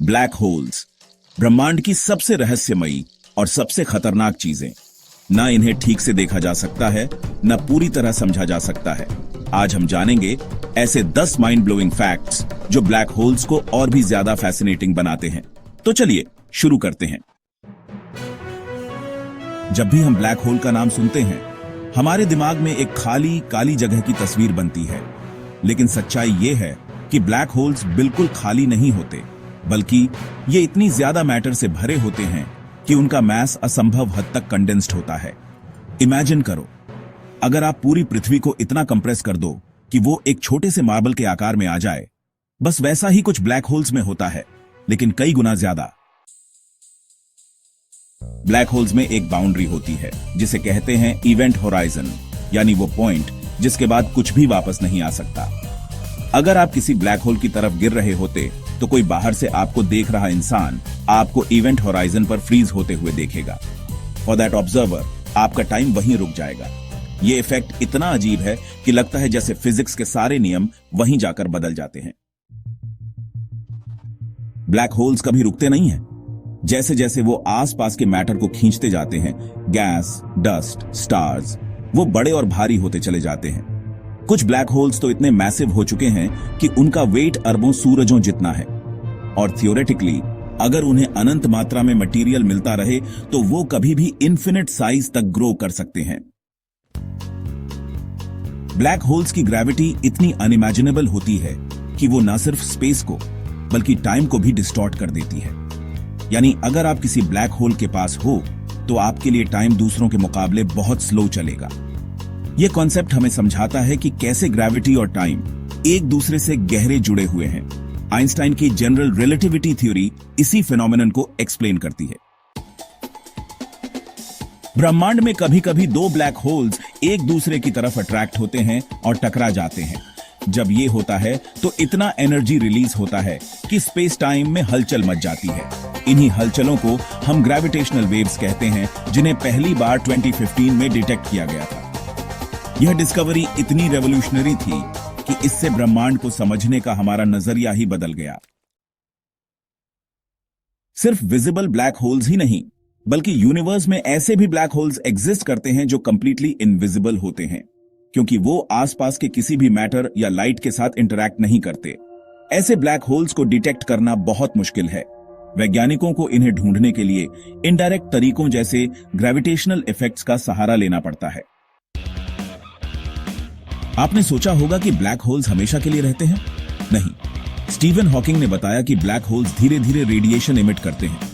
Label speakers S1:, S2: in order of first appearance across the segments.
S1: Black holes ब्रह्मांड की सबसे रहस्यमयी और सबसे खतरनाक चीजें। न इन्हें ठीक से देखा जा सकता है, न पूरी तरह समझा जा सकता है। आज हम जानेंगे ऐसे 10 माइंड ब्लोइंग फैक्ट्स जो ब्लैक होल्स को और भी ज्यादा फैसिनेटिंग बनाते हैं। तो चलिए शुरू करते हैं। जब भी हम ब्लैक होल का नाम सुनते हैं, हमारे दिमाग में एक खाली काली जगह की तस्वीर बनती है। लेकिन सच्चाई यह है कि ब्लैक होल्स बिल्कुल खाली नहीं होते, बल्कि ये इतनी ज्यादा मैटर से भरे होते हैं कि उनका मास असंभव हद तक कंडेंस्ड होता है। इमेजिन करो, अगर आप पूरी पृथ्वी को इतना कंप्रेस कर दो कि वो एक छोटे से मार्बल के आकार में आ जाए, बस वैसा ही कुछ ब्लैक होल्स में होता है, लेकिन कई गुना ज्यादा। ब्लैक होल्स में एक बाउंड्री होती है जिसे कहते हैं इवेंट होराइजन, यानी वो पॉइंट जिसके बाद कुछ भी वापस नहीं आ सकता। अगर आप किसी ब्लैक होल की तरफ गिर रहे होते तो कोई बाहर से आपको देख रहा इंसान आपको इवेंट होराइजन पर फ्रीज होते हुए देखेगा। फॉर दैट ऑब्जर्वर आपका टाइम वहीं रुक जाएगा। ये इफेक्ट इतना अजीब है कि लगता है जैसे फिजिक्स के सारे नियम वहीं जाकर बदल जाते हैं। ब्लैक होल्स कभी रुकते नहीं हैं। जैसे जैसे वो आसपास के मैटर को खींचते जाते हैं, गैस, डस्ट, स्टार्स, वो बड़े और भारी होते चले जाते हैं। कुछ ब्लैक होल्स तो इतने मैसिव हो चुके हैं कि उनका वेट अरबों सूरजों जितना है, और थियोरेटिकली अगर उन्हें अनंत मात्रा में मटेरियल मिलता रहे तो वो कभी भी इन्फिनिट साइज तक ग्रो कर सकते हैं। ब्लैक होल्स की ग्रेविटी इतनी अनइमेजिनेबल होती है कि वो न सिर्फ स्पेस को बल्कि टाइम को भी डिस्टॉर्ट कर देती है। यानी अगर आप किसी ब्लैक होल के पास हो तो आपके लिए टाइम दूसरों के मुकाबले बहुत स्लो चलेगा। यह कॉन्सेप्ट हमें समझाता है कि कैसे ग्रेविटी और टाइम एक दूसरे से गहरे जुड़े हुए हैं। आइंस्टाइन की जनरल रिलेटिविटी थ्योरी इसी फिनोमेनन को एक्सप्लेन करती है। ब्रह्मांड में कभी कभी दो ब्लैक होल्स एक दूसरे की तरफ अट्रैक्ट होते हैं और टकरा जाते हैं। जब ये होता है तो इतना एनर्जी रिलीज होता है कि स्पेस टाइम में हलचल मच जाती है। इन्हीं हलचलों को हम ग्रेविटेशनल वेव्स कहते हैं, जिन्हें पहली बार 2015 में डिटेक्ट किया गया था। यह डिस्कवरी इतनी रेवोल्यूशनरी थी कि इससे ब्रह्मांड को समझने का हमारा नजरिया ही बदल गया। सिर्फ विजिबल ब्लैक होल्स ही नहीं, बल्कि यूनिवर्स में ऐसे भी ब्लैक होल्स एग्जिस्ट करते हैं जो कंप्लीटली इनविजिबल होते हैं, क्योंकि वो आसपास के किसी भी मैटर या लाइट के साथ इंटरैक्ट नहीं करते। ऐसे ब्लैक होल्स को डिटेक्ट करना बहुत मुश्किल है। वैज्ञानिकों को इन्हें ढूंढने के लिए इनडायरेक्ट तरीकों जैसे ग्रेविटेशनल इफेक्ट्स का सहारा लेना पड़ता है। आपने सोचा होगा कि ब्लैक होल्स हमेशा के लिए रहते हैं। नहीं, स्टीवन हॉकिंग ने बताया कि ब्लैक होल्स धीरे धीरे रेडिएशन इमिट करते हैं,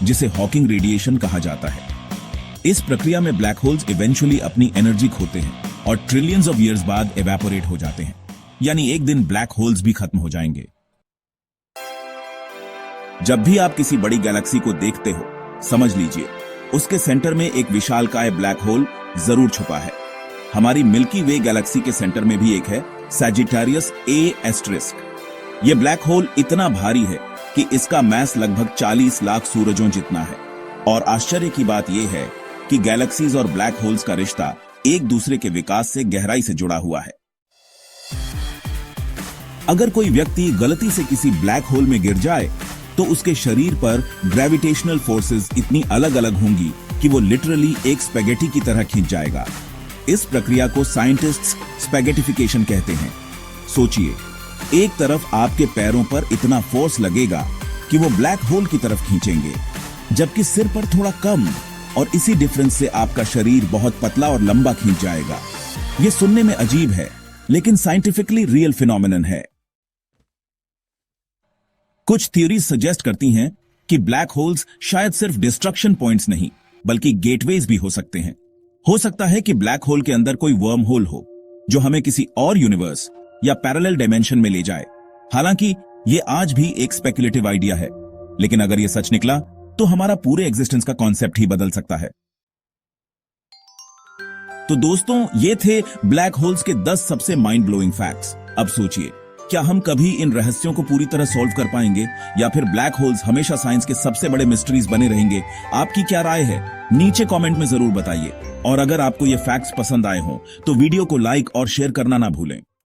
S1: जिसे हॉकिंग रेडिएशन कहा जाता है। इस प्रक्रिया में ब्लैक होल्स इवेंचुअली अपनी एनर्जी खोते हैं और ट्रिलियंस ऑफ ईयर्स बाद इवेपोरेट हो जाते हैं। यानी एक दिन ब्लैक होल्स भी खत्म हो जाएंगे। जब भी आप किसी बड़ी गैलेक्सी को देखते हो, समझ लीजिए उसके सेंटर में एक विशालकाय ब्लैक होल जरूर छुपा है। हमारी मिल्की वे गैलेक्सी के सेंटर में भी एक है, सैजिटेरियस A*. यह ब्लैक होल इतना भारी है कि इसका मास लगभग 40 लाख सूरजों जितना है। और आश्चर्य की बात यह है कि गैलेक्सीज और ब्लैक होल्स का रिश्ता एक दूसरे के विकास से गहराई से जुड़ा हुआ है। अगर कोई व्यक्ति गलती से किसी ब्लैक होल में गिर जाए तो उसके शरीर पर ग्रेविटेशनल फोर्सेस इतनी अलग अलग होंगी कि वो लिटरली एक स्पैगेटी की तरह खींच जाएगा। इस प्रक्रिया को साइंटिस्ट्स स्पैगेटिफिकेशन कहते हैं। सोचिए, एक तरफ आपके पैरों पर इतना फोर्स लगेगा कि वो ब्लैक होल की तरफ खींचेंगे, जबकि सिर पर थोड़ा कम, और इसी डिफरेंस से आपका शरीर बहुत पतला और लंबा खींच जाएगा। ये सुनने में अजीब है, लेकिन साइंटिफिकली रियल फिनोमेनन है। कुछ थ्योरीज सजेस्ट करती हैं कि ब्लैक होल्स शायद सिर्फ डिस्ट्रक्शन पॉइंट्स नहीं, बल्कि गेटवेज भी हो सकते हैं। हो सकता है कि ब्लैक होल के अंदर कोई वर्म होल हो जो हमें किसी और यूनिवर्स या पैरेलल डायमेंशन में ले जाए। हालांकि ये आज भी एक स्पेकुलेटिव आइडिया है, लेकिन अगर ये सच निकला तो हमारा पूरे एग्जिस्टेंस का कॉन्सेप्ट ही बदल सकता है। तो दोस्तों, ये थे ब्लैक होल्स के 10 सबसे माइंड ब्लोइंग फैक्ट्स। अब सोचिए, क्या हम कभी इन रहस्यों को पूरी तरह सॉल्व कर पाएंगे, या फिर ब्लैक होल्स हमेशा साइंस के सबसे बड़े मिस्ट्रीज बने रहेंगे? आपकी क्या राय है? नीचे कमेंट में जरूर बताइए। और अगर आपको ये फैक्ट्स पसंद आए हों तो वीडियो को लाइक और शेयर करना ना भूलें।